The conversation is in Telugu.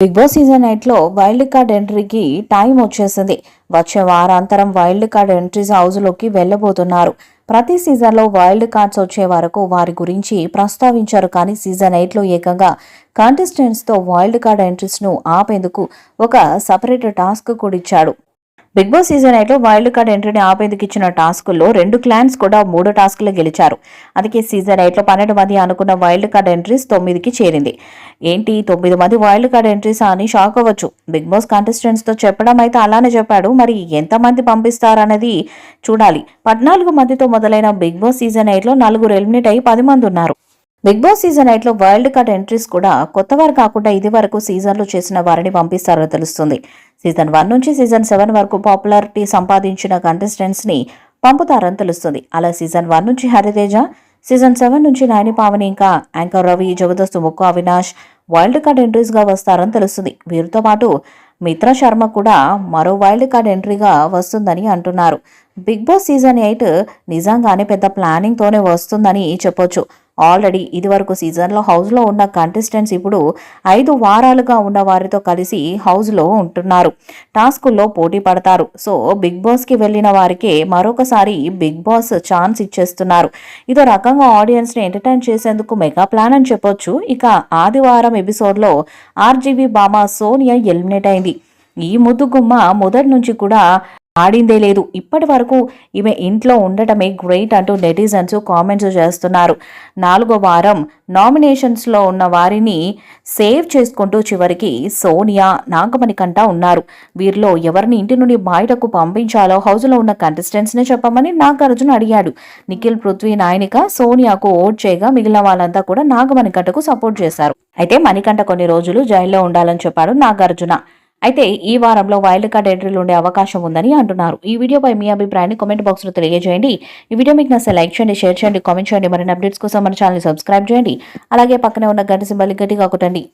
బిగ్ బాస్ సీజన్ 8 లో వైల్డ్ కార్డ్ ఎంట్రీకి టైం వచ్చేసింది. వచ్చే వారాంతరం వైల్డ్ కార్డ్ ఎంట్రీస్ హౌస్ లోకి వెళ్లబోతున్నారు. ప్రతి సీజన్ లో వైల్డ్ కార్డ్స్ వచ్చే వరకు వారి గురించి ప్రస్తావించారు. కానీ సీజన్ 8 లో ఏకంగా కంటెస్టెంట్స్ తో వైల్డ్ కార్డ్ ఎంట్రీస్ ను ఆపేందుకు ఒక సపరేట్ టాస్క్ కూడా ఇచ్చాడు. బిగ్ బాస్ సీజన్ 8 లో వైల్డ్ కార్డ్ ఎంట్రీని ఆపేందుకు ఇచ్చిన టాస్కుల్లో 2 క్లాన్స్ కూడా 3 టాస్కులు గెలిచారు. అందుకే సీజన్ 8 లో 12 మంది అనుకున్న వైల్డ్ కార్డ్ ఎంట్రీస్ 9కి చేరింది. ఏంటి 9 మంది వైల్డ్ కార్డ్ ఎంట్రీస్ అని షాక్ అవ్వచ్చు. బిగ్ బాస్ కంటెస్టెంట్స్ తో చెప్పడం అయితే అలానే చెప్పాడు. మరి ఎంతమంది పంపిస్తారన్నది చూడాలి. 14 మందితో మొదలైన బిగ్ బాస్ సీజన్ 8 లో 4 ఎలిమినేట్ అయ్యి 10 మంది ఉన్నారు. బిగ్ బాస్ సీజన్ 8 లో వైల్డ్ కార్డ్ ఎంట్రీస్ కూడా కొత్త వారు కాకుండా ఇది వరకు సీజన్లు చేసిన వారిని పంపిస్తారో తెలుస్తుంది. సీజన్ 1 నుంచి సీజన్ 7 వరకు పాపులారిటీ సంపాదించిన కంటెస్టెంట్స్ ని పంపుతారని తెలుస్తుంది. అలా సీజన్ 1 నుంచి హరితేజ, సీజన్ 7 నుంచి నాయని పావని ఇంకా యాంకర్ రవి, జబర్దస్త్ ముక్కు అవినాష్ వైల్డ్ కార్డ్ ఎంట్రీస్ గా వస్తారని తెలుస్తుంది. వీరితో పాటు మిత్ర శర్మ కూడా మరో వైల్డ్ కార్డ్ ఎంట్రీగా వస్తుందని అంటున్నారు. బిగ్ బాస్ సీజన్ 8 నిజంగానే పెద్ద ప్లానింగ్ తోనే వస్తుందని చెప్పొచ్చు. ఆల్రెడీ ఇదివరకు సీజన్లో హౌస్లో ఉన్న కంటెస్టెంట్స్ ఇప్పుడు 5 వారాలుగా ఉన్న వారితో కలిసి హౌస్లో ఉంటున్నారు. టాస్కుల్లో పోటీ పడతారు. సో బిగ్ బాస్కి వెళ్ళిన వారికే మరొకసారి బిగ్ బాస్ ఛాన్స్ ఇచ్చేస్తున్నారు. ఇదో రకంగా ఆడియన్స్ని ఎంటర్టైన్ చేసేందుకు మెగా ప్లాన్ అని చెప్పొచ్చు. ఇక ఆదివారం ఎపిసోడ్లో ఆర్జీవీ బామ సోనియా ఎలిమినేట్ అయింది. ఈ ముద్దుగుమ్మ మొదటి నుంచి కూడా ఆడిందే లేదు. ఇప్పటి వరకు ఈమె ఇంట్లో ఉండటమే గ్రేట్ అంటూ నెటిజన్స్ కామెంట్స్ చేస్తున్నారు. 4వ వారం నామినేషన్స్లో ఉన్న వారిని సేవ్ చేసుకుంటూ చివరికి సోనియా, నాగమణికంట ఉన్నారు. వీరిలో ఎవరిని ఇంటి నుండి బయటకు పంపించాలో హౌస్లో ఉన్న కంటెస్టెంట్స్నే చెప్పమని నాగార్జున అడిగాడు. నిఖిల్, పృథ్వీ, నాయనిక సోనియాకు ఓట్ చేయగా మిగిలిన వాళ్ళంతా కూడా నాగమణికంటకు సపోర్ట్ చేశారు. అయితే మణికంఠ కొన్ని రోజులు జైల్లో ఉండాలని చెప్పాడు నాగార్జున. అయితే ఈ వారంలో వైల్డ్ కార్డ్ ఎంట్రీలు ఉండే అవకాశం ఉందని అంటున్నారు. ఈ వీడియోపై మీ అభిప్రాయాన్ని కామెంట్ బాక్స్ లో తెలియజేయండి. ఈ వీడియో మీకు నచ్చితే లైక్ చేయండి, షేర్ చేయండి, కామెంట్ చేయండి. మరిన్ని అప్డేట్స్ కోసం మన ఛానల్ సబ్స్క్రైబ్ చేయండి. అలాగే పక్కనే ఉన్న గంట సింబల్ గట్టిగా కొట్టండి.